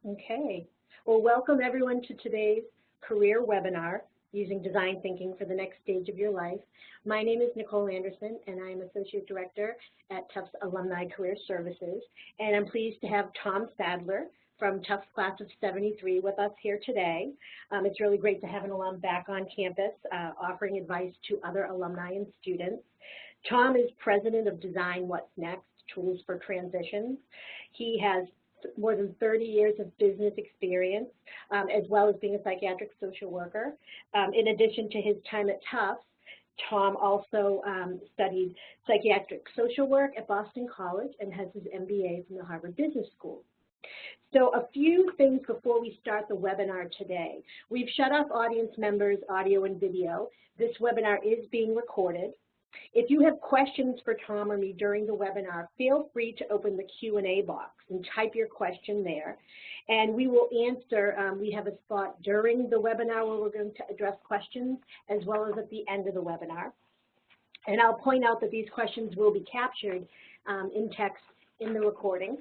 Okay. Well, welcome everyone to today's career webinar, Using Design Thinking for the Next Stage of Your Life. My name is Nicole Anderson, and I am Associate Director at Tufts Alumni Career Services. And I'm pleased to have Tom Sadtler from Tufts Class of 73 with us here today. It's really great to have an alum back on campus offering advice to other alumni and students. Tom is President of Design What's Next, Tools for Transitions. He has more than 30 years of business experience, as well as being a psychiatric social worker. In addition to his time at Tufts, Tom also studied psychiatric social work at Boston College and has his MBA from the Harvard Business School. So a few things before we start the webinar today. We've shut off audience members' audio and video. This webinar is being recorded. If you have questions for Tom or me during the webinar, feel free to open the Q&A box and type your question there. And we will answer, we have a spot during the webinar where we're going to address questions, as well as at the end of the webinar. And I'll point out that these questions will be captured in text in the recording.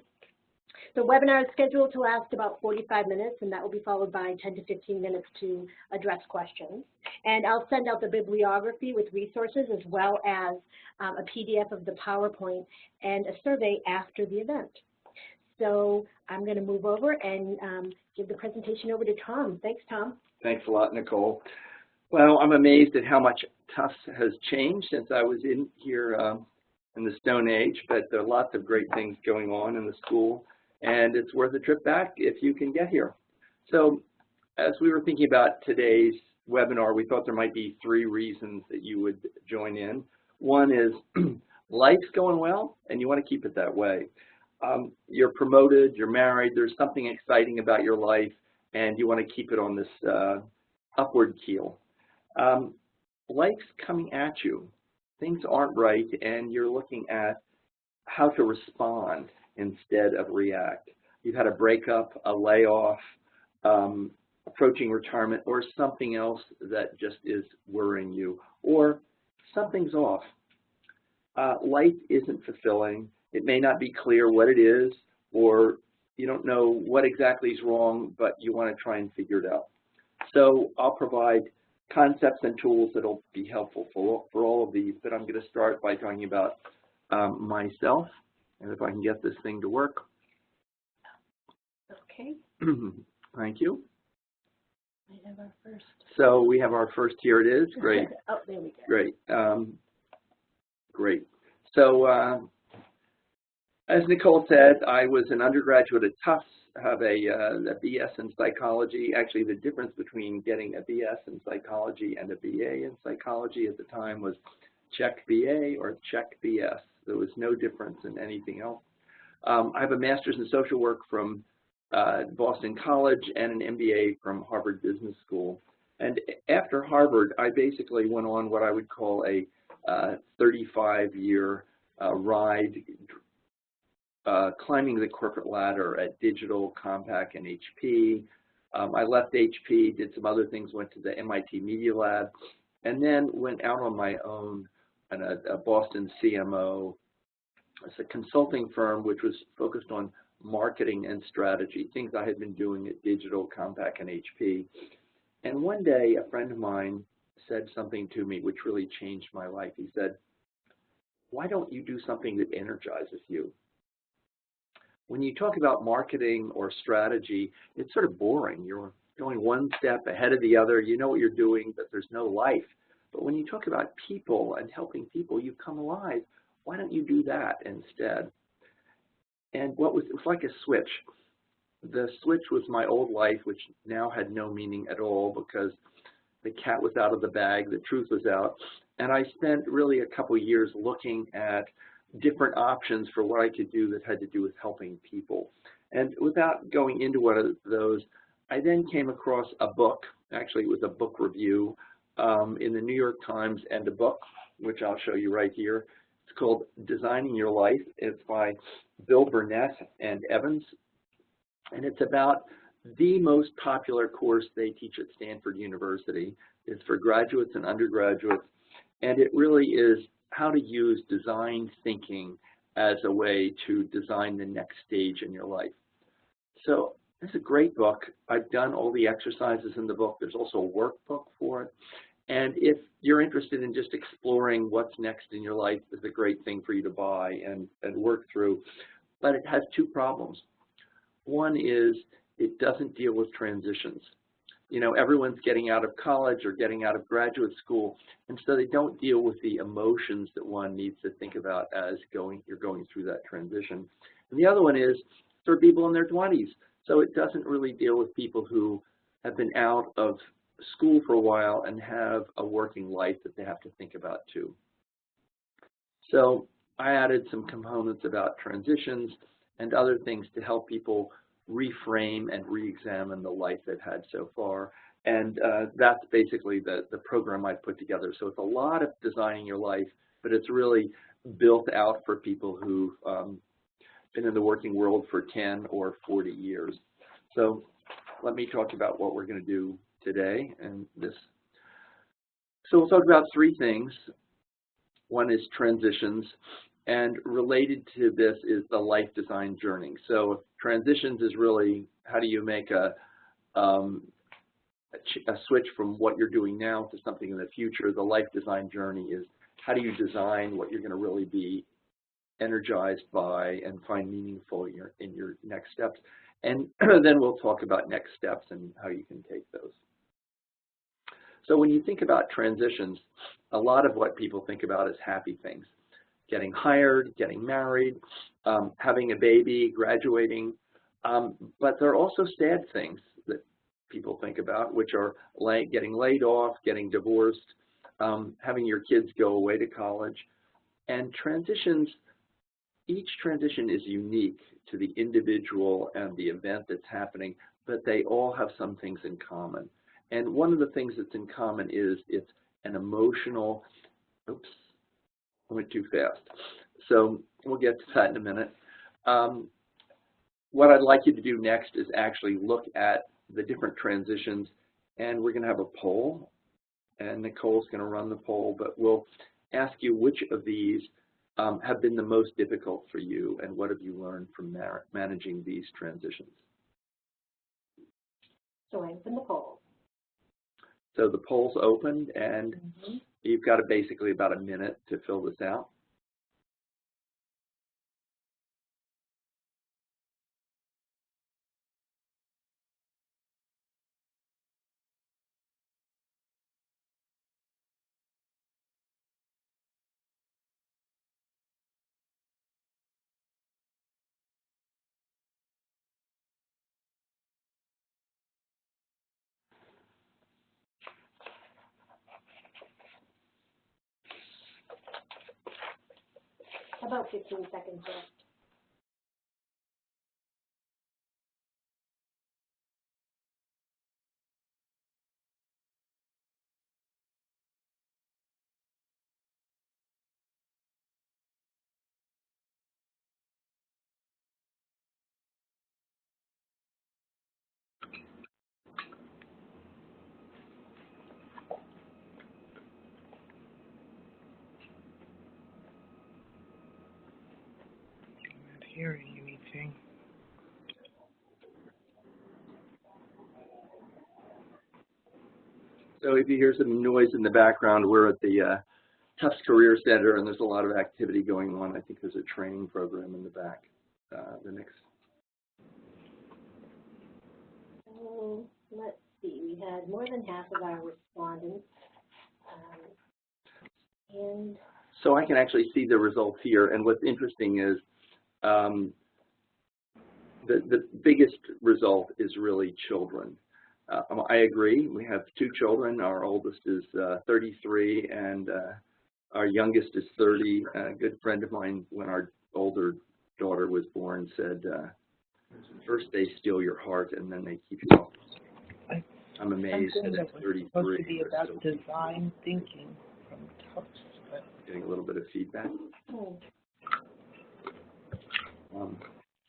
The webinar is scheduled to last about 45 minutes, and that will be followed by 10 to 15 minutes to address questions. And I'll send out the bibliography with resources, as well as a PDF of the PowerPoint and a survey after the event. So I'm going to move over and give the presentation over to Tom. Thanks, Tom. Thanks a lot, Nicole. Well, I'm amazed at how much Tufts has changed since I was in here in the Stone Age, but there are lots of great things going on in the school. And it's worth a trip back if you can get here. So as we were thinking about today's webinar, we thought there might be 3 reasons that you would join in. One is life's going well and you want to keep it that way. You're promoted, you're married, there's something exciting about your life and you want to keep it on this upward keel. Life's coming at you. Things aren't right and you're looking at how to respond instead of react. You've had a breakup, a layoff, approaching retirement, or something else that just is worrying you, or something's off. Life isn't fulfilling. It may not be clear what it is, or you don't know what exactly is wrong, but you want to try and figure it out. So I'll provide concepts and tools that will be helpful for all of these, but I'm going to start by talking about myself. And if I can get this thing to work. Okay. Thank you. We have our first. So we have our first, here it is. Great. Oh, there we go. Great. Great. So as Nicole said, I was an undergraduate at Tufts, have a BS in psychology. Actually, the difference between getting a BS in psychology and a BA in psychology at the time was check BA or check BS. There was no difference in anything else. I have a master's in social work from Boston College and an MBA from Harvard Business School. And after Harvard, I basically went on what I would call a 35-year ride, climbing the corporate ladder at Digital, Compaq, and HP. I left HP, did some other things, went to the MIT Media Lab, and then went out on my own and a Boston CMO. It's a consulting firm which was focused on marketing and strategy, things I had been doing at Digital, Compaq, and HP. And one day, a friend of mine said something to me which really changed my life. He said, "Why don't you do something that energizes you? When you talk about marketing or strategy, it's sort of boring. You're going one step ahead of the other. You know what you're doing, but there's no life. But when you talk about people and helping people, you come alive. Why don't you do that instead?" And it was like a switch. The switch was my old life, which now had no meaning at all because the cat was out of the bag, the truth was out. And I spent really a couple of years looking at different options for what I could do that had to do with helping people. And without going into one of those, I then came across a book. Actually, it was a book review in the New York Times, and a book, which I'll show you right here. It's called Designing Your Life. It's by Bill Burnett and Evans. And it's about the most popular course they teach at Stanford University. It's for graduates and undergraduates. And it really is how to use design thinking as a way to design the next stage in your life. So This is a great book. I've done all the exercises in the book. There's also a workbook for it. And if you're interested in just exploring what's next in your life, it's a great thing for you to buy and work through. But it has two problems. One is it doesn't deal with transitions. You know, everyone's getting out of college or getting out of graduate school, and so they don't deal with the emotions that one needs to think about as you're going through that transition. And the other one is for people in their 20s. So it doesn't really deal with people who have been out of school for a while and have a working life that they have to think about too. So I added some components about transitions and other things to help people reframe and re-examine the life they've had so far. And that's basically the program I put together. So it's a lot of designing your life, but it's really built out for people who've been in the working world for 10 or 40 years. So let me talk about what we're going to do today. And this. So we'll talk about three things. One is transitions, and related to this is the life design journey. So transitions is really how do you make a switch from what you're doing now to something in the future. The life design journey is how do you design what you're going to really be energized by and find meaningful in your next steps. And then we'll talk about next steps and how you can take those. So when you think about transitions, a lot of what people think about is happy things. Getting hired, getting married, having a baby, graduating. But there are also sad things that people think about, which are getting laid off, getting divorced, having your kids go away to college. And transitions, each transition is unique to the individual and the event that's happening, but they all have some things in common. And one of the things that's in common is it's an emotional, oops, I went too fast. So we'll get to that in a minute. What I'd like you to do next is actually look at the different transitions, and we're going to have a poll, and Nicole's going to run the poll, but we'll ask you which of these have been the most difficult for you, and what have you learned from managing these transitions. So I open the poll. So the poll's opened, and you've got basically about a minute to fill this out. About 15 seconds left. Hearing anything. So if you hear some noise in the background, we're at the Tufts Career Center, and there's a lot of activity going on. I think there's a training program in the back. The next. Let's see. We had more than half of our respondents. And so I can actually see the results here, and what's interesting is the biggest result is really children. I agree. We have two children. Our oldest is 33, and our youngest is 30. A good friend of mine, when our older daughter was born, said, first they steal your heart, and then they keep you. I'm amazed that it's 33. It's supposed to be about design thinking from Tufts. Getting a little bit of feedback.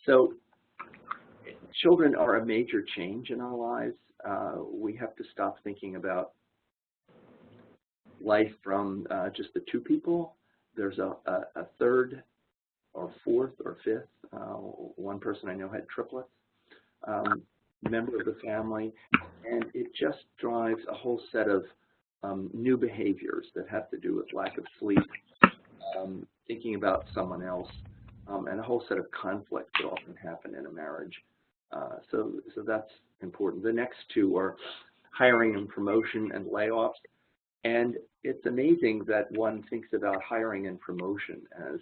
So children are a major change in our lives. We have to stop thinking about life from just the two people. There's a third or fourth or fifth. One person I know had triplets. member of the family, and it just drives a whole set of new behaviors that have to do with lack of sleep, thinking about someone else, and a whole set of conflicts that often happen in a marriage. So that's important. The next two are hiring and promotion and layoffs. And it's amazing that one thinks about hiring and promotion as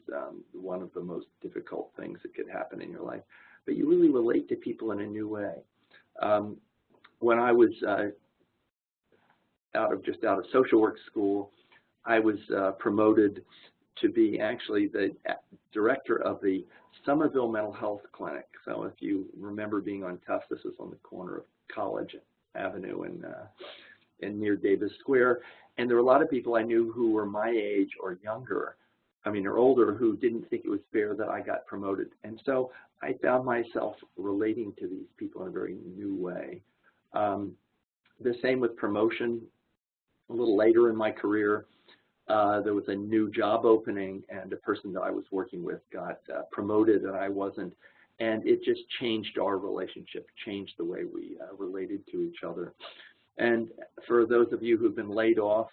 one of the most difficult things that could happen in your life. But you really relate to people in a new way. When I was out of social work school, I was promoted to be actually the director of the Somerville Mental Health Clinic. So if you remember being on Tufts, this was on the corner of College Avenue in near Davis Square. And there were a lot of people I knew who were my age or younger, or older, who didn't think it was fair that I got promoted. And so I found myself relating to these people in a very new way. The same with promotion. A little later in my career, there was a new job opening, and the person that I was working with got promoted and I wasn't. And it just changed our relationship, changed the way we related to each other. And for those of you who've been laid off,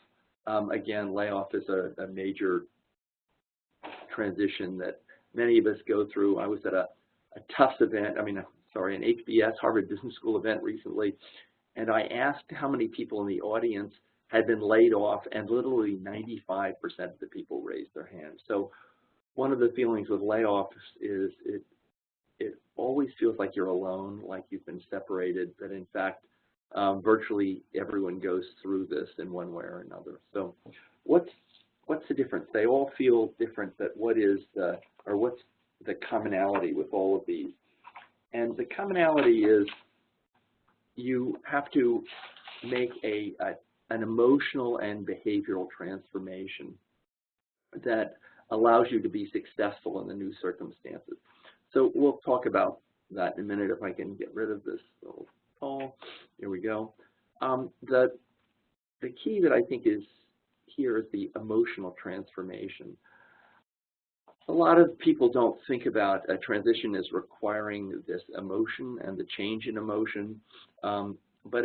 again, layoff is a major transition that many of us go through. I was at a Tufts event, an HBS, Harvard Business School event recently, and I asked how many people in the audience had been laid off, and literally 95% of the people raised their hands. So one of the feelings with layoffs is it always feels like you're alone, like you've been separated, but in fact, virtually everyone goes through this in one way or another. So what's the difference? They all feel different, but what's the commonality with all of these? And the commonality is you have to make an emotional and behavioral transformation that allows you to be successful in the new circumstances. So we'll talk about that in a minute if I can get rid of this little poll. Here we go. The key that I think is here is the emotional transformation. A lot of people don't think about a transition as requiring this emotion and the change in emotion, but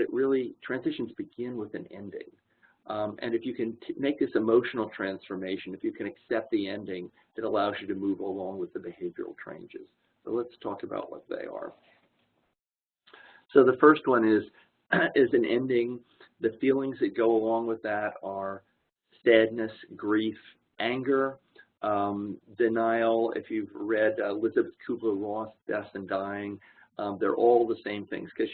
transitions begin with an ending. And if you can make this emotional transformation, if you can accept the ending, it allows you to move along with the behavioral changes. So let's talk about what they are. So the first one is an ending. The feelings that go along with that are sadness, grief, anger, denial. If you've read Elizabeth Kubler-Ross, Death and Dying, they're all the same things, because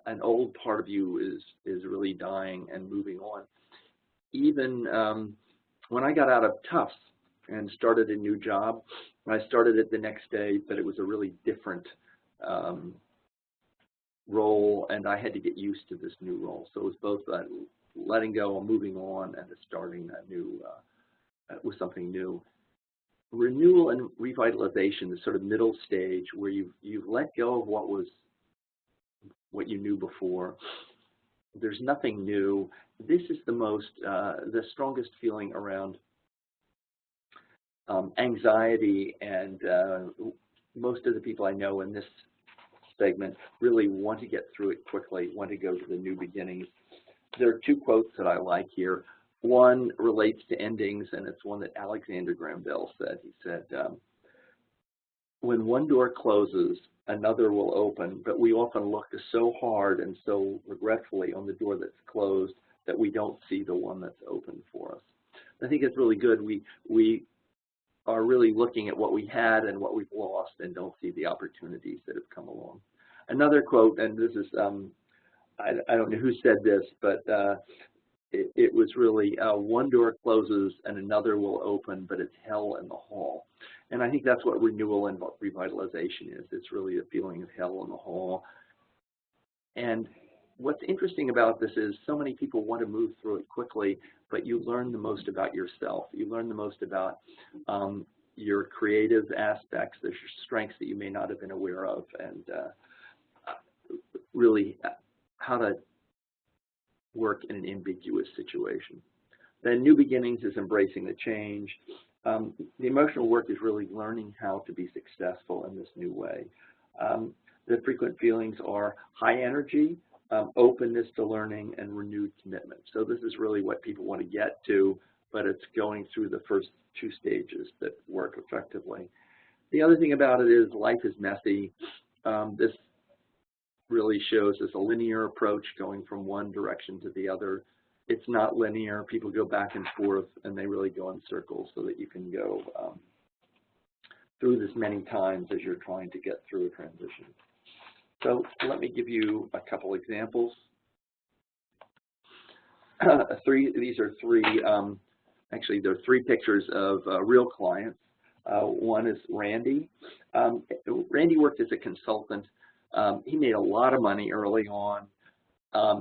an old part of you is really dying and moving on. Even when I got out of Tufts and started a new job, I started it the next day, but it was a really different role, and I had to get used to this new role. So it was both letting go and moving on, and starting that new with something new. Renewal and revitalization is sort of middle stage, where you've let go of what you knew before. There's nothing new. This is the strongest feeling around anxiety, and most of the people I know in this segment really want to get through it quickly, want to go to the new beginnings. There are two quotes that I like here. One relates to endings, and it's one that Alexander Graham Bell said. He said, when one door closes, another will open, but we often look so hard and so regretfully on the door that's closed that we don't see the one that's open for us. I think it's really good. We are really looking at what we had and what we've lost, and don't see the opportunities that have come along. Another quote, and this is, I don't know who said this, but it was really, one door closes and another will open, but it's hell in the hall. And I think that's what renewal and revitalization is. It's really a feeling of hell in the hall. And what's interesting about this is so many people want to move through it quickly, but you learn the most about yourself. You learn the most about your creative aspects, the strengths that you may not have been aware of, and really how to work in an ambiguous situation. Then new beginnings is embracing the change. The emotional work is really learning how to be successful in this new way. The frequent feelings are high energy, openness to learning, and renewed commitment. So this is really what people want to get to, but it's going through the first two stages that work effectively. The other thing about it is life is messy. This really shows us a linear approach going from one direction to the other. It's not linear. People go back and forth, and they really go in circles so that you can go through this many times as you're trying to get through a transition. So let me give you a couple examples. These are three, actually there are three pictures of real clients. One is Randy. Randy worked as a consultant. He made a lot of money early on.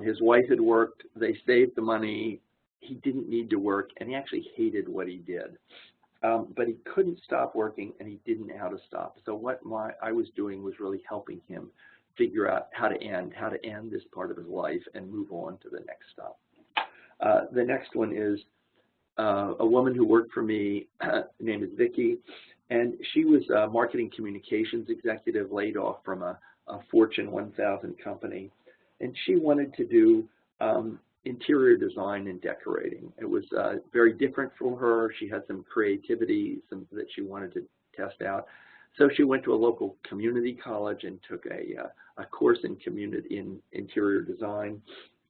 His wife had worked. They saved the money. He didn't need to work, and he actually hated what he did. But he couldn't stop working, and he didn't know how to stop. So what I was doing was really helping him figure out how to end this part of his life and move on to the next stop. The next one is a woman who worked for me. Her name is Vicky, and she was a marketing communications executive laid off from a Fortune 1000 company, and she wanted to do interior design and decorating. It was very different for her. She had some creativity that she wanted to test out. So she went to a local community college and took a course in interior design.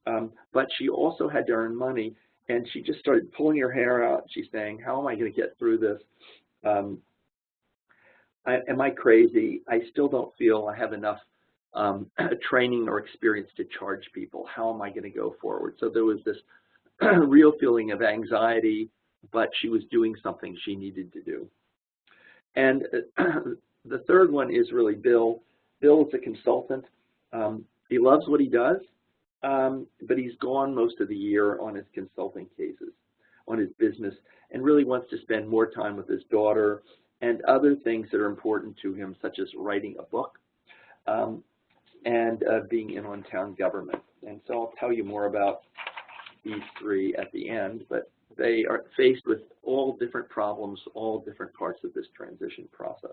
But she also had to earn money, and she just started pulling her hair out. She's saying, how am I going to get through this? Am I crazy? I still don't feel I have enough training or experience to charge people. How am I going to go forward? So there was this real feeling of anxiety, but she was doing something she needed to do. And the third one is really Bill. Bill is a consultant. He loves what he does, but he's gone most of the year on his consulting cases, on his business, and really wants to spend more time with his daughter and other things that are important to him, such as writing a book and being in on-town government. And so I'll tell you more about these three at the end, but they are faced with all different problems, all different parts of this transition process.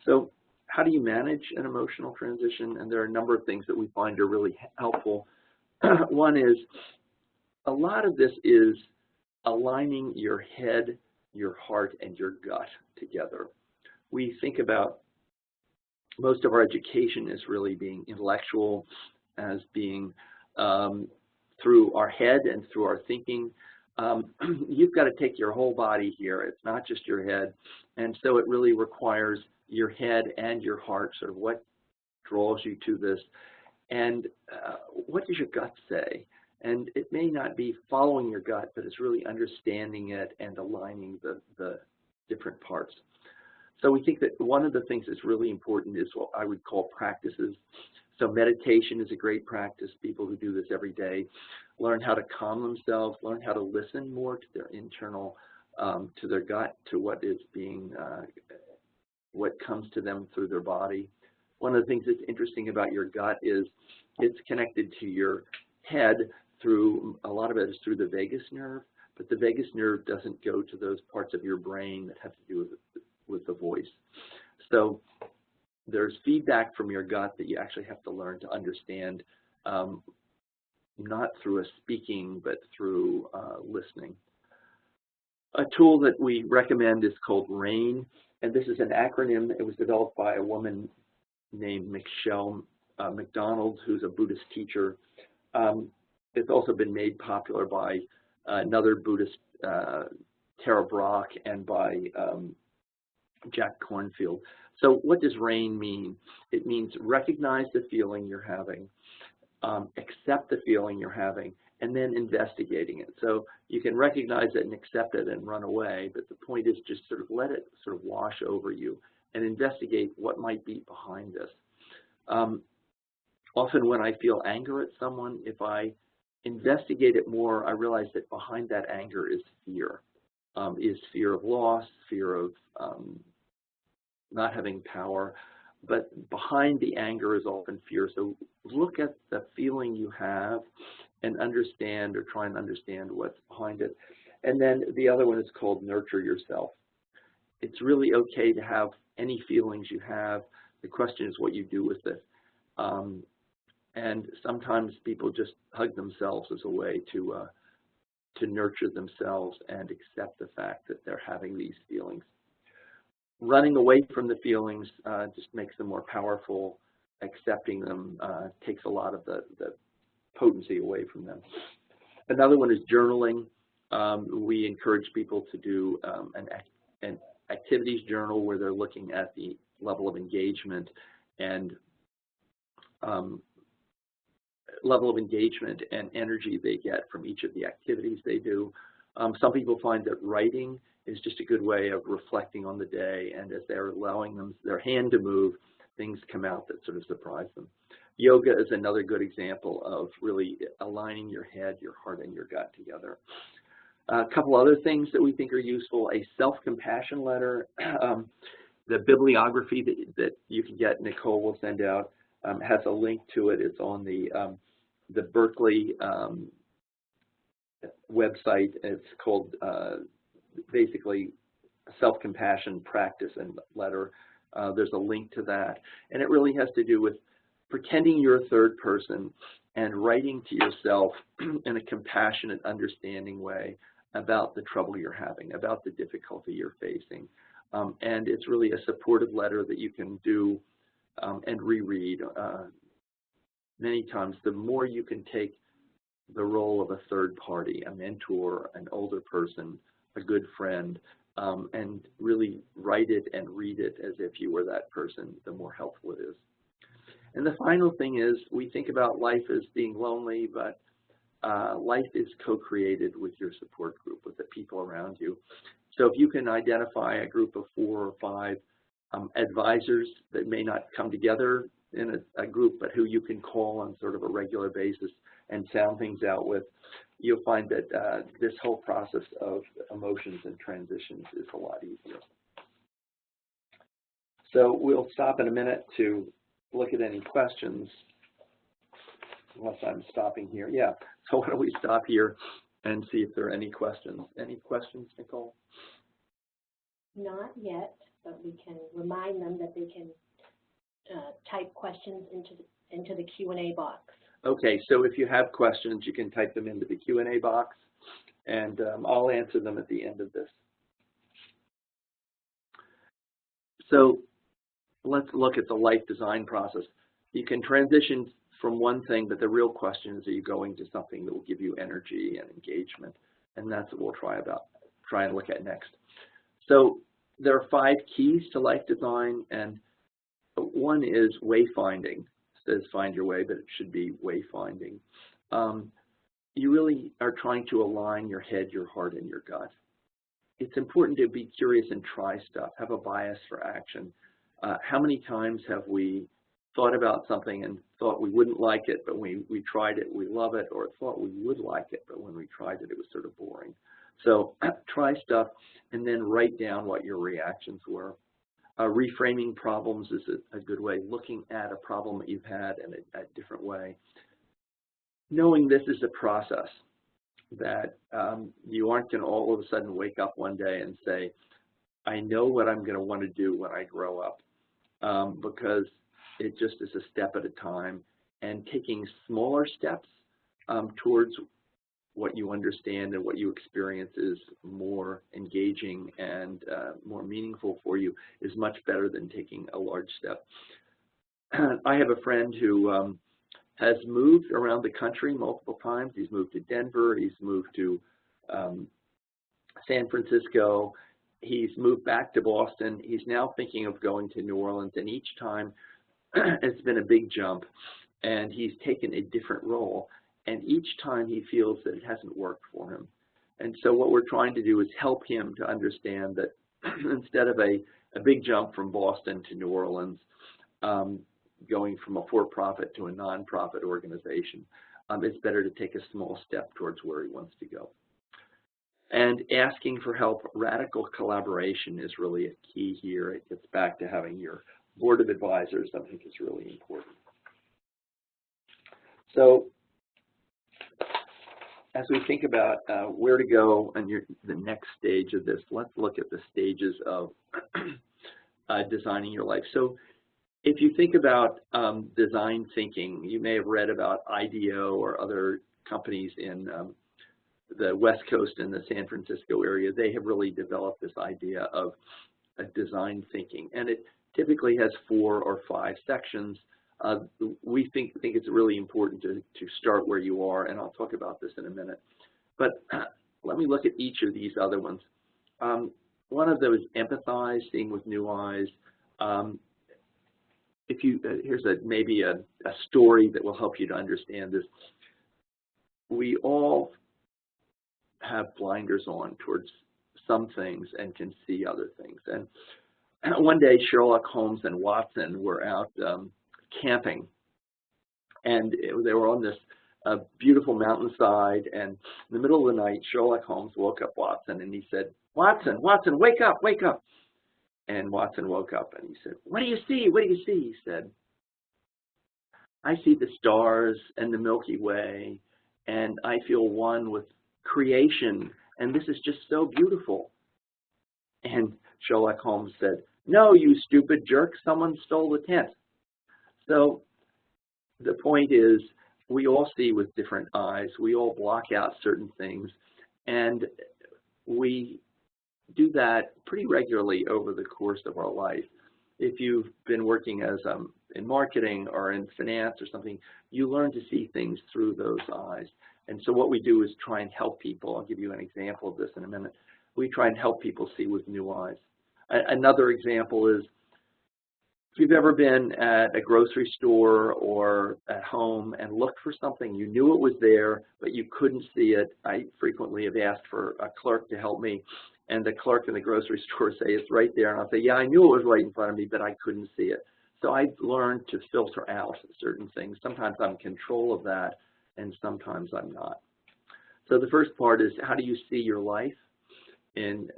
So how do you manage an emotional transition? And there are a number of things that we find are really helpful. One is, a lot of this is aligning your head, your heart, and your gut together. We think about most of our education as really being intellectual, as being through our head and through our thinking. You've got to take your whole body here. It's not just your head. And so it really requires your head and your heart, sort of what draws you to this. And what does your gut say? And it may not be following your gut, but it's really understanding it and aligning the different parts. So we think that one of the things that's really important is what I would call practices. So meditation is a great practice. People who do this every day learn how to calm themselves, learn how to listen more to their internal, to their gut, to what is being, what comes to them through their body. One of the things that's interesting about your gut is it's connected to your head through, a lot of it is through the vagus nerve, but the vagus nerve doesn't go to those parts of your brain that have to do with the voice. So there's feedback from your gut that you actually have to learn to understand, not through a speaking, but through listening. A tool that we recommend is called RAIN, and this is an acronym. It was developed by a woman named Michelle McDonald, who's a Buddhist teacher. It's also been made popular by another Buddhist, Tara Brach, and by Jack Kornfield. So what does RAIN mean? It means recognize the feeling you're having, accept the feeling you're having, and then investigating it. So you can recognize it and accept it and run away, but the point is just sort of let it sort of wash over you and investigate what might be behind this. Often when I feel anger at someone, if I investigate it more, I realize that behind that anger is fear of loss, fear of not having power, but behind the anger is often fear. So look at the feeling you have and understand, or try and understand what's behind it. And then the other one is called nurture yourself. It's really okay to have any feelings you have, The question is what you do with it. And sometimes people just hug themselves as a way to nurture themselves and accept the fact that they're having these feelings. Running away from the feelings just makes them more powerful. Accepting them takes a lot of the potency away from them. Another one is journaling. We encourage people to do an activities journal where they're looking at the level of engagement and energy they get from each of the activities they do. Some people find that writing is just a good way of reflecting on the day, and as they're allowing their hand to move, things come out that sort of surprise them. Yoga is another good example of really aligning your head, your heart, and your gut together. A couple other things that we think are useful: a self-compassion letter. The bibliography that you can get, Nicole will send out, has a link to it. It's on the Berkeley website. It's called basically self-compassion practice and letter. There's a link to that, and it really has to do with pretending you're a third person and writing to yourself in a compassionate, understanding way about the trouble you're having, about the difficulty you're facing. And it's really a supportive letter that you can do and reread many times. The more you can take the role of a third party, a mentor, an older person, a good friend, and really write it and read it as if you were that person, the more helpful it is. And the final thing is, we think about life as being lonely, but life is co-created with your support group, with the people around you. So if you can identify a group of 4 or 5 advisors that may not come together in a group, but who you can call on sort of a regular basis and sound things out with, you'll find that this whole process of emotions and transitions is a lot easier. So we'll stop in a minute to look at any questions, unless I'm stopping here. Yeah, so why don't we stop here and see if there are any questions. Any questions, Nicole? Not yet, but we can remind them that they can type questions into the Q&A box. Okay, so if you have questions, you can type them into the Q&A box, and I'll answer them at the end of this. So let's look at the life design process. You can transition from one thing, but the real question is, are you going to something that will give you energy and engagement? And that's what we'll try and look at next. So there are 5 keys to life design, and one is wayfinding. It says find your way, but it should be wayfinding. You really are trying to align your head, your heart, and your gut. It's important to be curious and try stuff, have a bias for action. How many times have we thought about something and thought we wouldn't like it, but when we tried it, we love it, or thought we would like it, but when we tried it, it was sort of boring. So try stuff and then write down what your reactions were. Reframing problems is a good way, looking at a problem that you've had in a different way. Knowing this is a process, that you aren't going to all of a sudden wake up one day and say, I know what I'm going to want to do when I grow up, because it just is a step at a time, and taking smaller steps towards what you understand and what you experience is more engaging and more meaningful for you is much better than taking a large step. I have a friend who has moved around the country multiple times. He's moved to Denver, he's moved to San Francisco, he's moved back to Boston. He's now thinking of going to New Orleans, and each time it's been a big jump, and he's taken a different role. And each time he feels that it hasn't worked for him. And so what we're trying to do is help him to understand that instead of a big jump from Boston to New Orleans, going from a for-profit to a non-profit organization, it's better to take a small step towards where he wants to go. And asking for help, radical collaboration is really a key here. It gets back to having your board of advisors, I think, is really important. So as we think about where to go and the next stage of this, let's look at the stages of designing your life. So if you think about design thinking, you may have read about IDEO or other companies in the West Coast and the San Francisco area. They have really developed this idea of design thinking, and it typically has 4 or 5 sections. We think it's really important to start where you are, and I'll talk about this in a minute. But let me look at each of these other ones. One of them is empathize, seeing with new eyes. Here's maybe a story that will help you to understand this. We all have blinders on towards some things and can see other things. And one day, Sherlock Holmes and Watson were out camping, and they were on this beautiful mountainside, and in the middle of the night, Sherlock Holmes woke up Watson, and he said, Watson, Watson, wake up, wake up. And Watson woke up, and he said, what do you see, what do you see? He said, I see the stars and the Milky Way, and I feel one with creation, and this is just so beautiful. And Sherlock Holmes said, no, you stupid jerk, someone stole the tent. So the point is, we all see with different eyes. We all block out certain things, and we do that pretty regularly over the course of our life. If you've been working as in marketing or in finance or something, you learn to see things through those eyes. And so what we do is try and help people. I'll give you an example of this in a minute. We try and help people see with new eyes. Another example is, if you've ever been at a grocery store or at home and looked for something, you knew it was there, but you couldn't see it. I frequently have asked for a clerk to help me, and the clerk in the grocery store say, it's right there. And I'll say, yeah, I knew it was right in front of me, but I couldn't see it. So I've learned to filter out certain things. Sometimes I'm in control of that, and sometimes I'm not. So the first part is, how do you see your life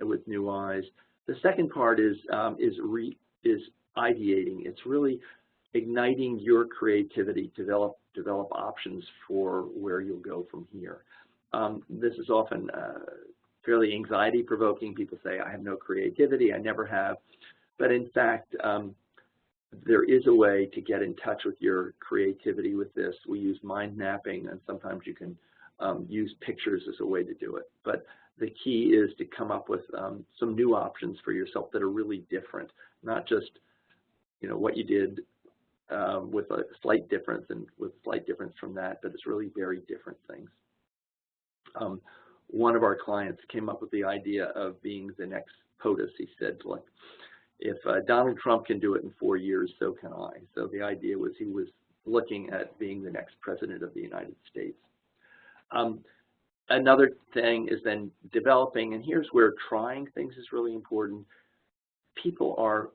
with new eyes? The second part is ideating. It's really igniting your creativity to develop options for where you'll go from here. This is often fairly anxiety-provoking. People say, I have no creativity, I never have. But in fact, there is a way to get in touch with your creativity with this. We use mind mapping, and sometimes you can use pictures as a way to do it. But the key is to come up with some new options for yourself that are really different, not just what you did with a slight difference and with slight difference from that, but it's really very different things. One of our clients came up with the idea of being the next POTUS. He said, look, if Donald Trump can do it in 4 years, so can I. So the idea was he was looking at being the next president of the United States. Another thing is then developing, and here's where trying things is really important. People are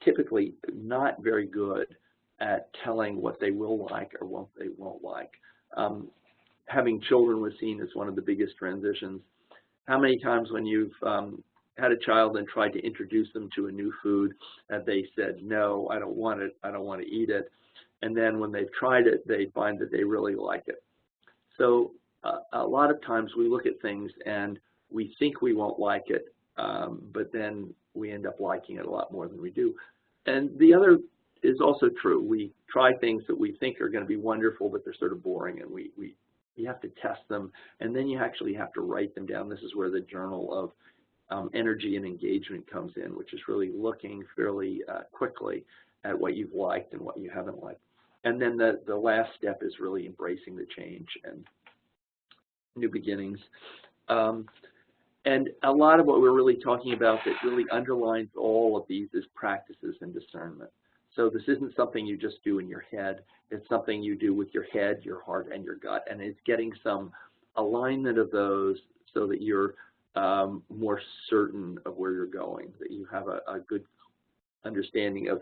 typically not very good at telling what they will like or what they won't like. Having children was seen as one of the biggest transitions. How many times when you've had a child and tried to introduce them to a new food and they said, no, I don't want it, I don't want to eat it. And then when they've tried it, they find that they really like it. So a lot of times we look at things and we think we won't like it, but then we end up liking it a lot more than we do. And the other is also true. We try things that we think are going to be wonderful, but they're sort of boring, and you have to test them, and then you actually have to write them down. This is where the journal of energy and engagement comes in, which is really looking fairly quickly at what you've liked and what you haven't liked. And then the last step is really embracing the change and new beginnings. And a lot of what we're really talking about that really underlines all of these is practices and discernment. So this isn't something you just do in your head. It's something you do with your head, your heart, and your gut. And it's getting some alignment of those so that you're more certain of where you're going, that you have a good understanding of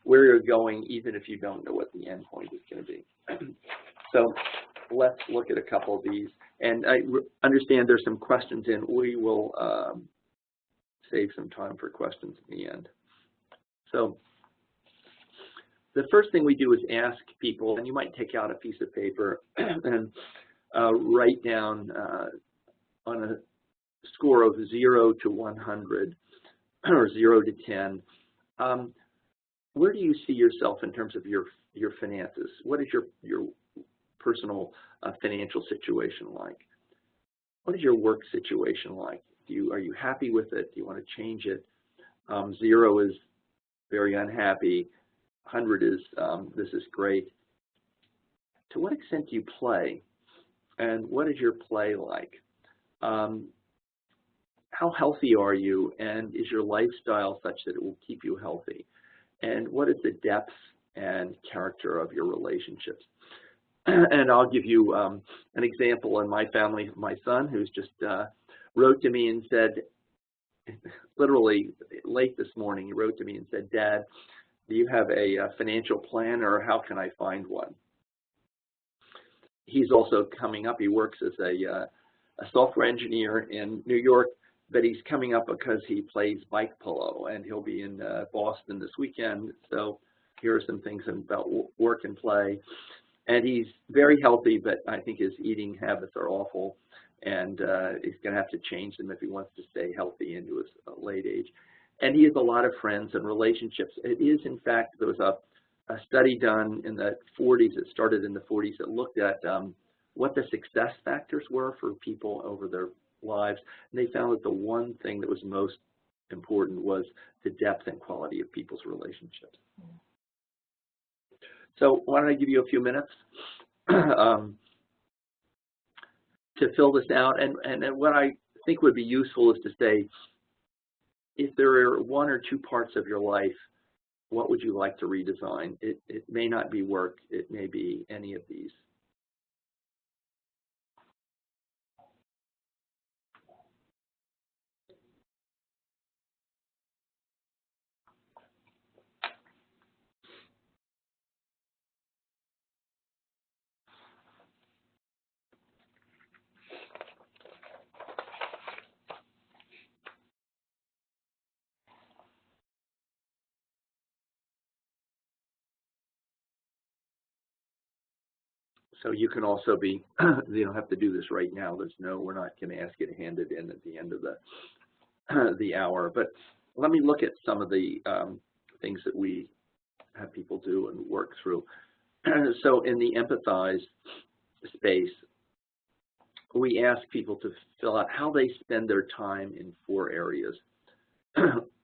where you're going, even if you don't know what the end point is going to be. So let's look at a couple of these. And I understand there's some questions in. We will save some time for questions at the end. So the first thing we do is ask people, and you might take out a piece of paper and write down on a score of 0 to 100 or 0 to 10, where do you see yourself in terms of your finances? What is your personal financial situation like? What is your work situation like? Are you happy with it? Do you want to change it? 0 is very unhappy. 100 is this is great. To what extent do you play? And what is your play like? How healthy are you? And is your lifestyle such that it will keep you healthy? And what is the depth and character of your relationships? And I'll give you an example in my family. My son, who's just wrote to me and said, literally late this morning, he wrote to me and said, "Dad, do you have a financial plan, or how can I find one?" He's also coming up. He works as a software engineer in New York, but he's coming up because he plays bike polo, and he'll be in Boston this weekend. So here are some things about work and play. And he's very healthy, but I think his eating habits are awful, and he's going to have to change them if he wants to stay healthy into his late age. And he has a lot of friends and relationships. It is, in fact, there was a study done in the 40s, it started in the 40s, that looked at what the success factors were for people over their lives. And they found that the one thing that was most important was the depth and quality of people's relationships. So why don't I give you a few minutes to fill this out. And what I think would be useful is to say, if there are 1 or 2 parts of your life, what would you like to redesign? It may not be work. It may be any of these. So you can also be, you don't have to do this right now. We're not going to ask you to hand it in at the end of the hour. But let me look at some of the things that we have people do and work through. So in the empathize space, we ask people to fill out how they spend their time in 4 areas.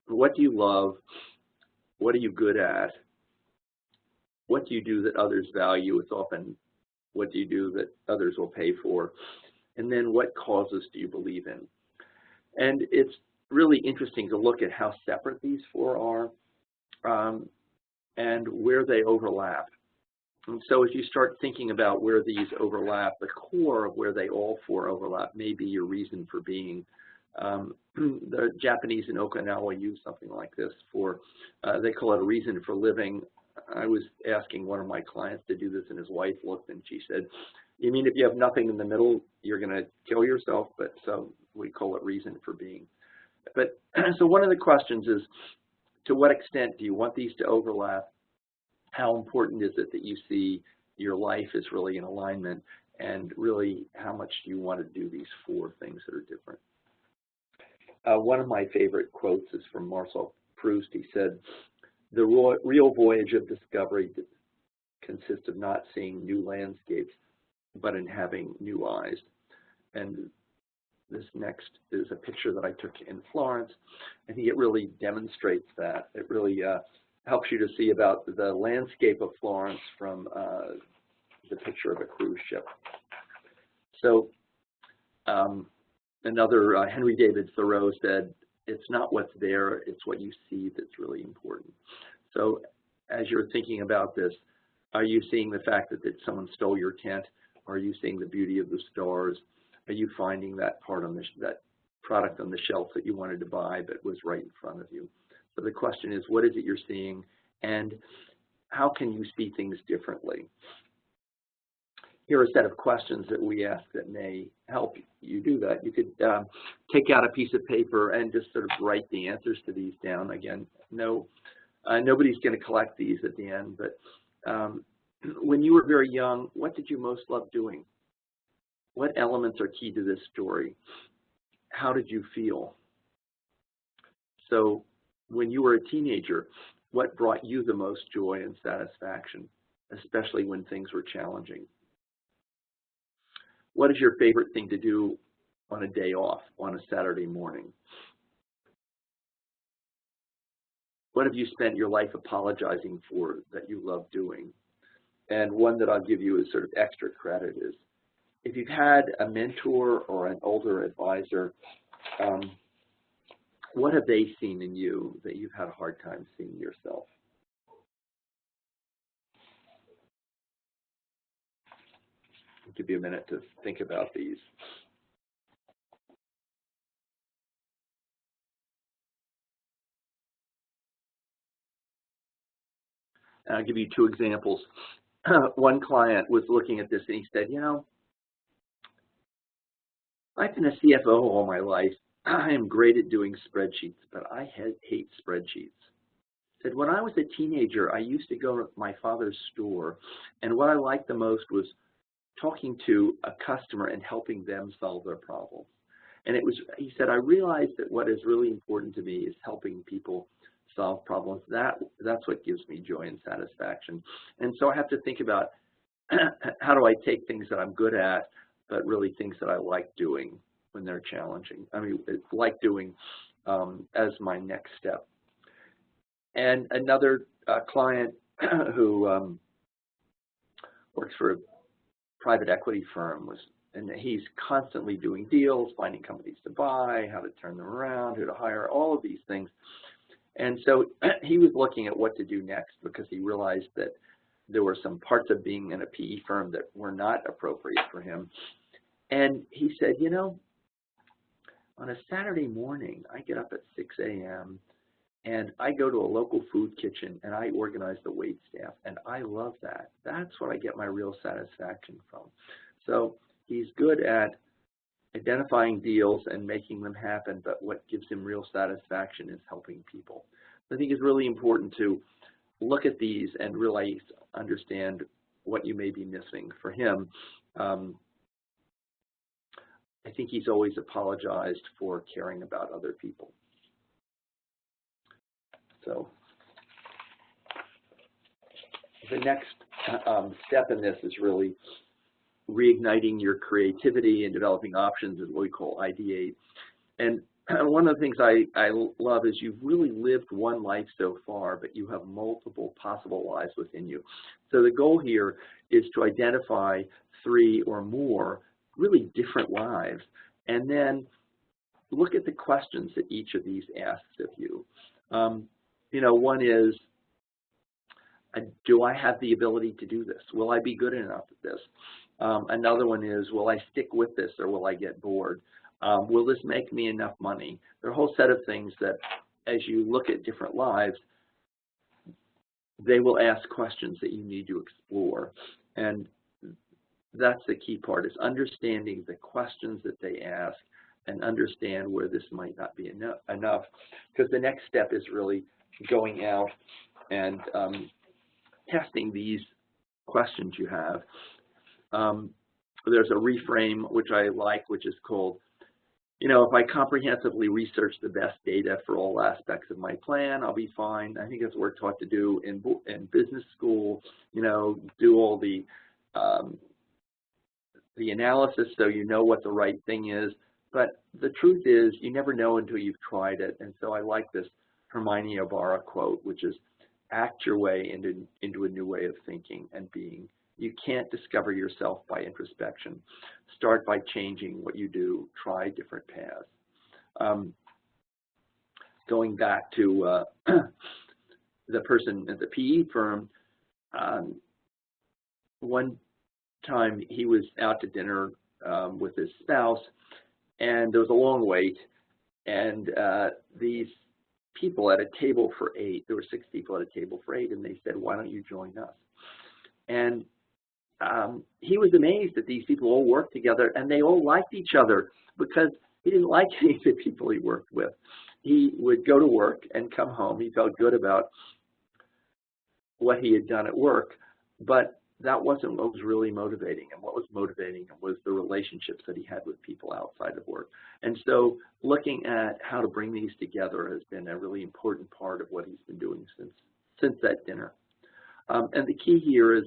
What do you love? What are you good at? What do you do that others value? It's often, what do you do that others will pay for? And then what causes do you believe in? And it's really interesting to look at how separate these 4 are and where they overlap. And so if you start thinking about where these overlap, the core of where they all 4 overlap may be your reason for being. The Japanese in Okinawa use something like this for, they call it a reason for living. I was asking one of my clients to do this, and his wife looked and she said, "You mean if you have nothing in the middle, you're going to kill yourself?" But so we call it reason for being. But so one of the questions is, to what extent do you want these to overlap? How important is it that you see your life is really in alignment? And really, how much do you want to do these 4 things that are different? One of my favorite quotes is from Marcel Proust. He said, "The real voyage of discovery consists of not seeing new landscapes, but in having new eyes." And this next is a picture that I took in Florence. I think it really demonstrates that. It really helps you to see about the landscape of Florence from the picture of a cruise ship. So another, Henry David Thoreau said, "It's not what's there, it's what you see that's really important." So as you're thinking about this, are you seeing the fact that someone stole your tent? Are you seeing the beauty of the stars? Are you finding that part on that product on the shelf that you wanted to buy but was right in front of you? So the question is, what is it you're seeing, and how can you see things differently? Here are a set of questions that we ask that may help you do that. You could take out a piece of paper and just sort of write the answers to these down. Again, nobody's going to collect these at the end, but when you were very young, what did you most love doing? What elements are key to this story? How did you feel? So when you were a teenager, what brought you the most joy and satisfaction, especially when things were challenging? What is your favorite thing to do on a day off, on a Saturday morning? What have you spent your life apologizing for that you love doing? And one that I'll give you as sort of extra credit is, if you've had a mentor or an older advisor, what have they seen in you that you've had a hard time seeing yourself? I'll give you a minute to think about these. And I'll give you two examples. One client was looking at this and he said, you know, I've been a CFO all my life. I am great at doing spreadsheets, but I hate spreadsheets. Said, when I was a teenager, I used to go to my father's store, and what I liked the most was talking to a customer and helping them solve their problems. And it was, he said, I realized that what is really important to me is helping people solve problems. That's what gives me joy and satisfaction. And so I have to think about how do I take things that I'm good at, but really things that I like doing when they're challenging. I mean, like doing as my next step. And another client who works for a private equity firm and he's constantly doing deals, finding companies to buy, how to turn them around, who to hire, all of these things. And so he was looking at what to do next because he realized that there were some parts of being in a PE firm that were not appropriate for him. And he said, you know, on a Saturday morning, I get up at 6 a.m. and I go to a local food kitchen and I organize the wait staff, and I love that. That's what I get my real satisfaction from. So he's good at identifying deals and making them happen, but what gives him real satisfaction is helping people. I think it's really important to look at these and really understand what you may be missing. For him, I think he's always apologized for caring about other people. So the next step in this is really reigniting your creativity and developing options, is what we call ideate. And one of the things I love is you've really lived one life so far, but you have multiple possible lives within you. So the goal here is to identify 3 or more really different lives, and then look at the questions that each of these asks of you. You know, one is, do I have the ability to do this? Will I be good enough at this? Another one is, will I stick with this or will I get bored? Will this make me enough money? There are a whole set of things that, as you look at different lives, they will ask questions that you need to explore. And that's the key part, is understanding the questions that they ask and understand where this might not be enough. Because the next step is really going out and testing these questions you have. There's a reframe, which I like, which is called, you know, if I comprehensively research the best data for all aspects of my plan, I'll be fine. I think that's what we're taught to do in business school, you know, do all the analysis so you know what the right thing is. But the truth is, you never know until you've tried it. And so I like this Hermione Ibarra quote, which is, act your way into a new way of thinking and being. You can't discover yourself by introspection. Start by changing what you do. Try different paths. Going back to the person at the PE firm, one time he was out to dinner with his spouse, and there was a long wait, and these people at a table for 8, there were 6 people at a table for 8, and they said, why don't you join us? And he was amazed that these people all worked together and they all liked each other, because he didn't like any of the people he worked with. He would go to work and come home. He felt good about what he had done at work, but that wasn't what was really motivating him. What was motivating him was the relationships that he had with people outside of work. And so looking at how to bring these together has been a really important part of what he's been doing since since that dinner. And the key here is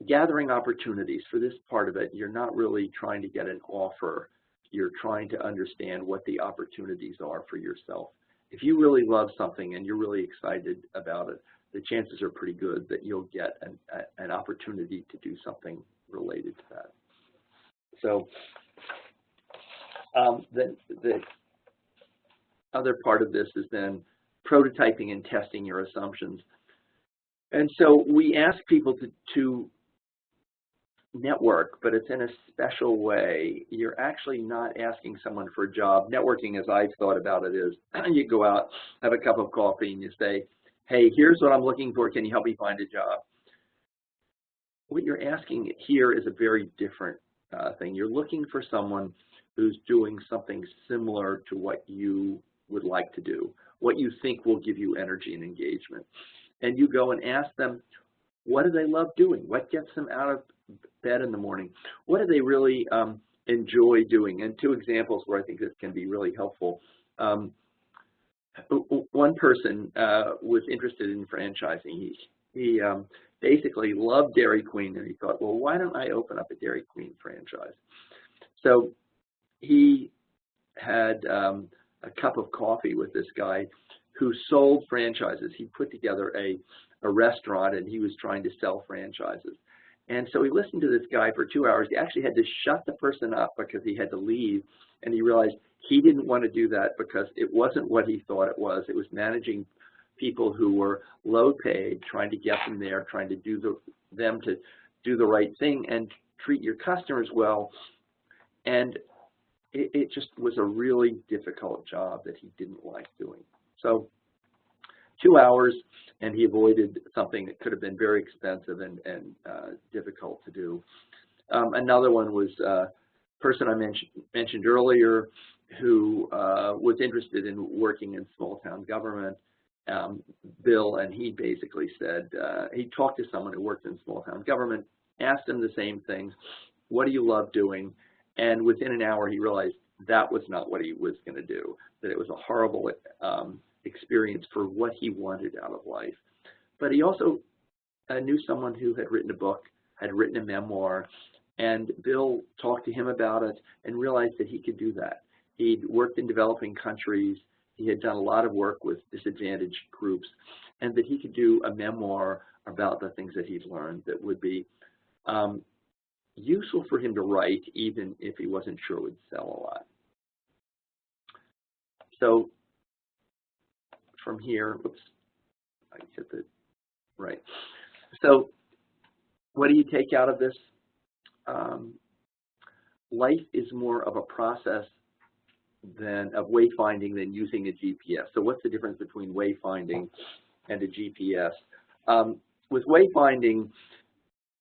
gathering opportunities. For this part of it, you're not really trying to get an offer. You're trying to understand what the opportunities are for yourself. If you really love something and you're really excited about it, the chances are pretty good that you'll get an opportunity to do something related to that. So the other part of this is then prototyping and testing your assumptions. And so we ask people to network, but it's in a special way. You're actually not asking someone for a job. Networking, as I've thought about it, is you go out, have a cup of coffee, and you say, hey, here's what I'm looking for. Can you help me find a job? What you're asking here is a very different thing. You're looking for someone who's doing something similar to what you would like to do, what you think will give you energy and engagement. And you go and ask them, what do they love doing? What gets them out of bed in the morning? What do they really enjoy doing? And two examples where I think this can be really helpful. One person was interested in franchising. He basically loved Dairy Queen, and he thought, well, why don't I open up a Dairy Queen franchise? So he had a cup of coffee with this guy who sold franchises. He put together a restaurant, and he was trying to sell franchises. And so he listened to this guy for 2 hours. He actually had to shut the person up because he had to leave, and he realized he didn't want to do that because it wasn't what he thought it was. It was managing people who were low paid, trying to get them there, trying to do them to do the right thing and treat your customers well. And it just was a really difficult job that he didn't like doing. So 2 hours, and he avoided something that could have been very expensive and difficult to do. Another one was a person I mentioned earlier who was interested in working in small town government, Bill, and he basically said, he talked to someone who worked in small town government, asked him the same things, what do you love doing? And within an hour he realized that was not what he was going to do, that it was a horrible experience for what he wanted out of life. But he also knew someone who had written a book, had written a memoir, and Bill talked to him about it and realized that he could do that. He'd worked in developing countries, he had done a lot of work with disadvantaged groups, and that he could do a memoir about the things that he'd learned that would be useful for him to write, even if he wasn't sure it would sell a lot. So from here, oops, I hit the right. So what do you take out of this? Life is more of a process of wayfinding than using a GPS. So what's the difference between wayfinding and a GPS? With wayfinding,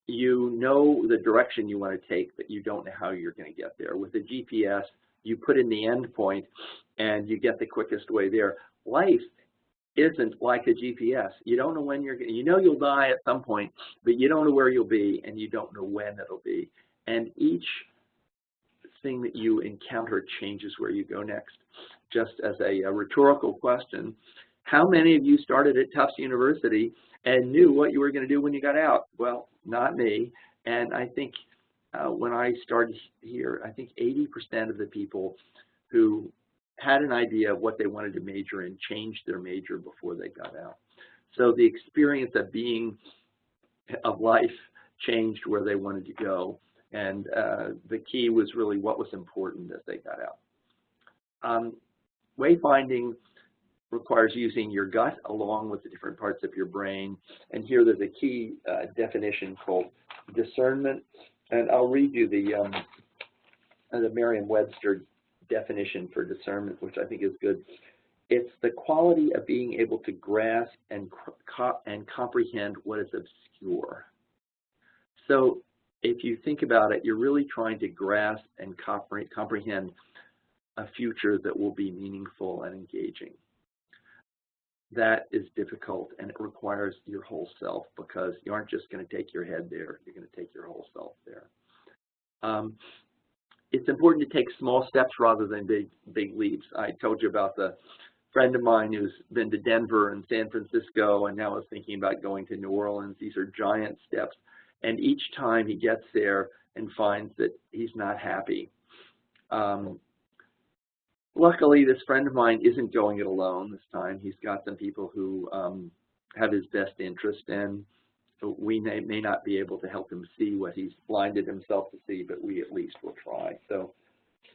you know the direction you want to take, but you don't know how you're going to get there. With a GPS, you put in the end point and you get the quickest way there. Life isn't like a GPS. You don't know when you're going to, you know you'll die at some point, but you don't know where you'll be and you don't know when it'll be. And each thing that you encounter changes where you go next. Just as a rhetorical question, how many of you started at Tufts University and knew what you were going to do when you got out? Well, not me. And I think when I started here, I think 80% of the people who had an idea of what they wanted to major in changed their major before they got out. So the experience of life changed where they wanted to go. And the key was really what was important as they got out. Wayfinding requires using your gut along with the different parts of your brain. And here there's a key definition called discernment. And I'll read you the Merriam-Webster definition for discernment, which I think is good. It's the quality of being able to grasp and comprehend what is obscure. So if you think about it, you're really trying to grasp and comprehend a future that will be meaningful and engaging. That is difficult, and it requires your whole self, because you aren't just going to take your head there, you're going to take your whole self there. It's important to take small steps rather than big leaps. I told you about the friend of mine who's been to Denver and San Francisco and now is thinking about going to New Orleans. These are giant steps. And each time he gets there and finds that he's not happy. Luckily, this friend of mine isn't going it alone this time. He's got some people who have his best interest, and we may not be able to help him see what he's blinded himself to see, but we at least will try. So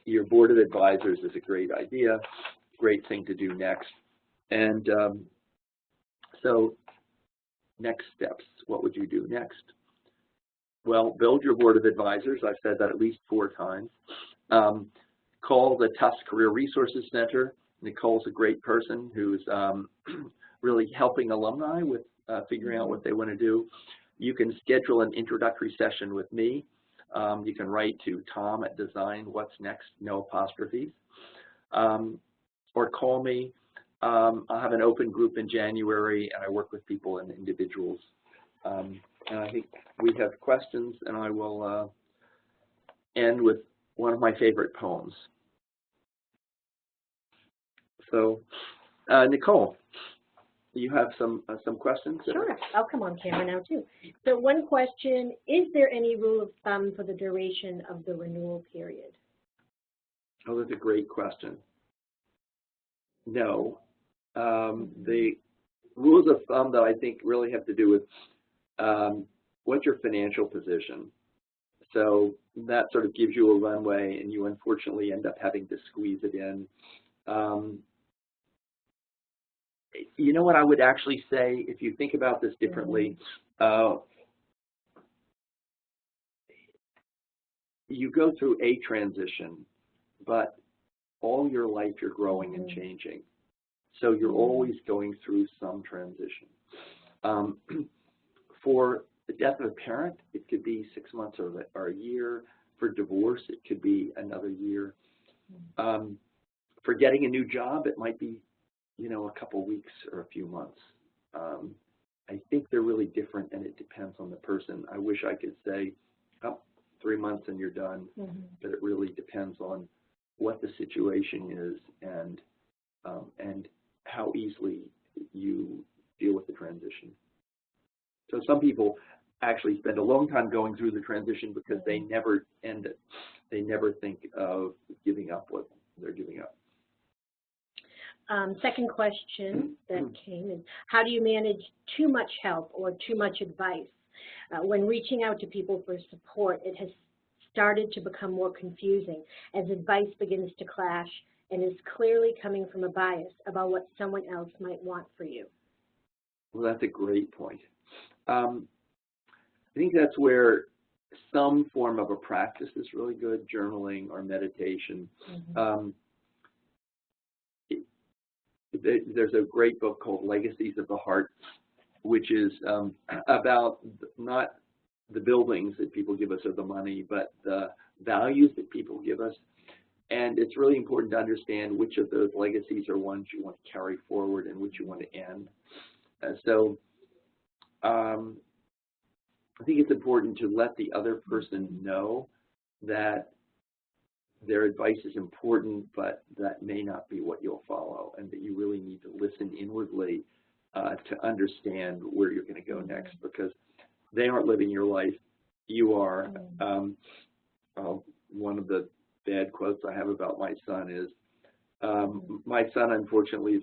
your board of advisors is a great idea, great thing to do next. And so next steps, what would you do next? Well, build your board of advisors. I've said that at least 4 times. Call the Tufts Career Resources Center. Nicole's a great person who's really helping alumni with figuring out what they want to do. You can schedule an introductory session with me. You can write to Tom at Design What's Next, no apostrophes, or call me. I'll have an open group in January, and I work with people and individuals. And I think we have questions, and I will end with one of my favorite poems. So, Nicole, you have some questions? Sure, I'll come on camera now too. So one question, is there any rule of thumb for the duration of the renewal period? Oh, that's a great question. No. The rules of thumb that I think really have to do with what's your financial position. So that sort of gives you a runway, and you unfortunately end up having to squeeze it in. You know what I would actually say, if you think about this differently, you go through a transition, but all your life you're growing and changing. So you're always going through some transition. For the death of a parent, it could be 6 months or a year. For divorce, it could be another year. For getting a new job, it might be, you know, a couple weeks or a few months. I think they're really different, and it depends on the person. I wish I could say, oh, 3 months and you're done, but it really depends on what the situation is and how easily you deal with the transition. So some people actually spend a long time going through the transition because they never end it. They never think of giving up what they're giving up. Second question that came is, how do you manage too much help or too much advice? When reaching out to people for support, it has started to become more confusing as advice begins to clash and is clearly coming from a bias about what someone else might want for you. Well, that's a great point. I think that's where some form of a practice is really good, journaling or meditation. There's a great book called Legacies of the Heart, which is about not the buildings that people give us or the money, but the values that people give us. And it's really important to understand which of those legacies are ones you want to carry forward and which you want to end. So I think it's important to let the other person know that their advice is important, but that may not be what you'll follow, and that you really need to listen inwardly to understand where you're going to go next, because they aren't living your life, you are. One of the bad quotes I have about my son is, my son unfortunately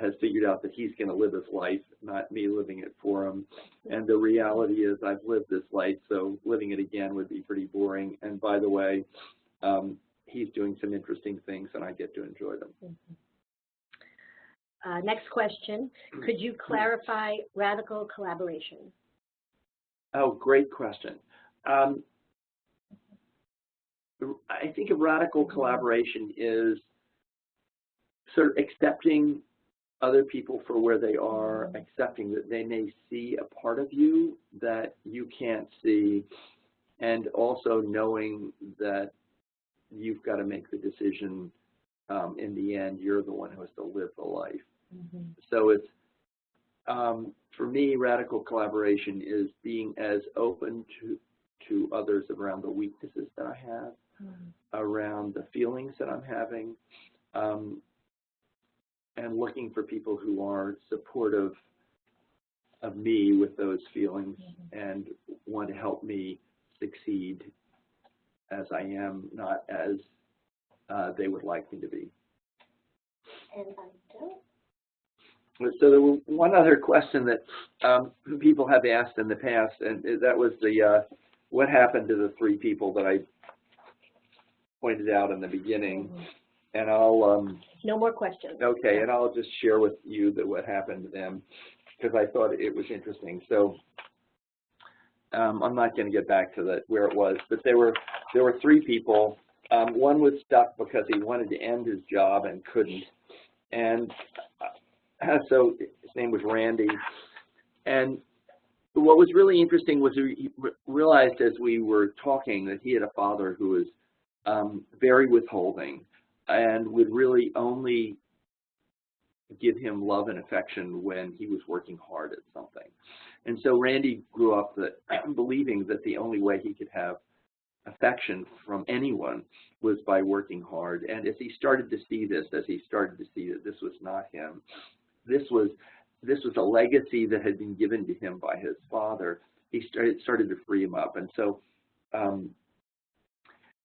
has figured out that he's going to live his life, not me living it for him. And the reality is I've lived this life, so living it again would be pretty boring. And by the way, he's doing some interesting things, and I get to enjoy them. Next question, could you clarify radical collaboration? Oh, great question. I think a radical collaboration is sort of accepting other people for where they are, accepting that they may see a part of you that you can't see, and also knowing that you've got to make the decision. In the end, you're the one who has to live the life. So it's, for me, radical collaboration is being as open to others around the weaknesses that I have, around the feelings that I'm having, and looking for people who are supportive of me with those feelings and want to help me succeed as I am, not as they would like me to be. And I don't. So there was one other question that people have asked in the past, and that was the what happened to the 3 people that I pointed out in the beginning. And I'll no more questions. Okay, and I'll just share with you what happened to them, because I thought it was interesting. So I'm not going to get back to where it was, but there were 3 people. One was stuck because he wanted to end his job and couldn't, and so his name was Randy. And what was really interesting was he realized as we were talking that he had a father who was very withholding and would really only give him love and affection when he was working hard at something. And so Randy grew up believing that the only way he could have affection from anyone was by working hard. And as he started to see this, as he started to see that this was not him, this was a legacy that had been given to him by his father, he started to free him up. And so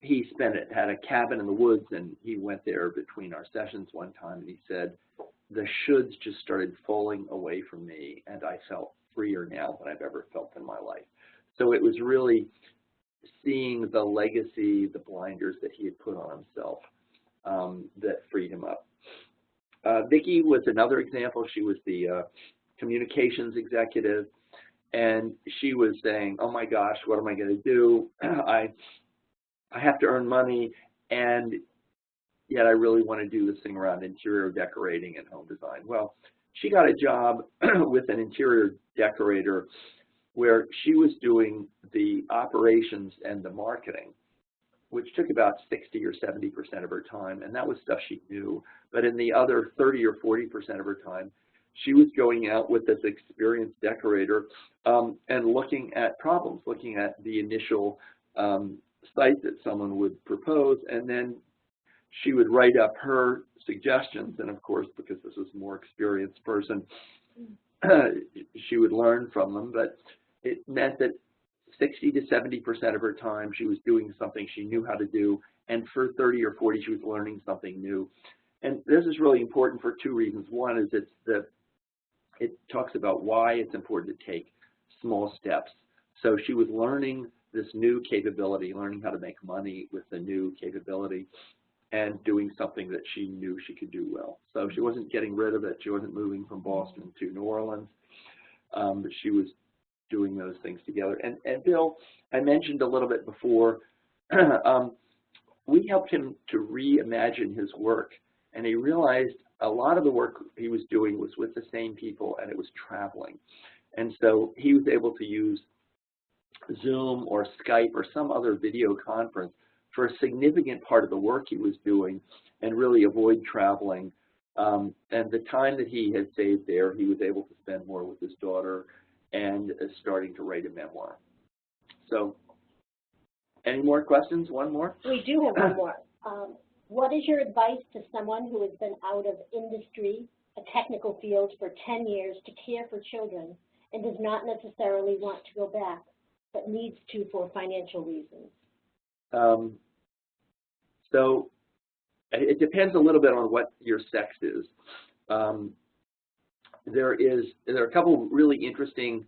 he had a cabin in the woods, and he went there between our sessions one time, and he said, the shoulds just started falling away from me, and I felt freer now than I've ever felt in my life. So it was really seeing the legacy, the blinders that he had put on himself that freed him up. Vicki was another example. She was the communications executive, and she was saying, oh my gosh, what am I going to do? I have to earn money, and yet I really want to do this thing around interior decorating and home design. Well, she got a job with an interior decorator where she was doing the operations and the marketing, which took about 60 or 70% of her time, and that was stuff she knew. But in the other 30 or 40% of her time, she was going out with this experienced decorator and looking at problems, looking at the initial site that someone would propose, and then she would write up her suggestions. And of course, because this was a more experienced person, she would learn from them. But it meant that 60 to 70% of her time she was doing something she knew how to do, and for 30 or 40 she was learning something new. And this is really important for 2 reasons. One is it talks about why it's important to take small steps. So she was learning this new capability, learning how to make money with the new capability, and doing something that she knew she could do well. So she wasn't getting rid of it. She wasn't moving from Boston to New Orleans, but she was doing those things together. And Bill, I mentioned a little bit before, we helped him to reimagine his work, and he realized a lot of the work he was doing was with the same people, and it was traveling. And so he was able to use Zoom or Skype or some other video conference for a significant part of the work he was doing and really avoid traveling. And the time that he had saved there, he was able to spend more with his daughter and starting to write a memoir. So, any more questions? One more? We do have one more. What is your advice to someone who has been out of industry, a technical field, for 10 years to care for children and does not necessarily want to go back, but needs to for financial reasons? So it depends a little bit on what your sex is. There are a couple of really interesting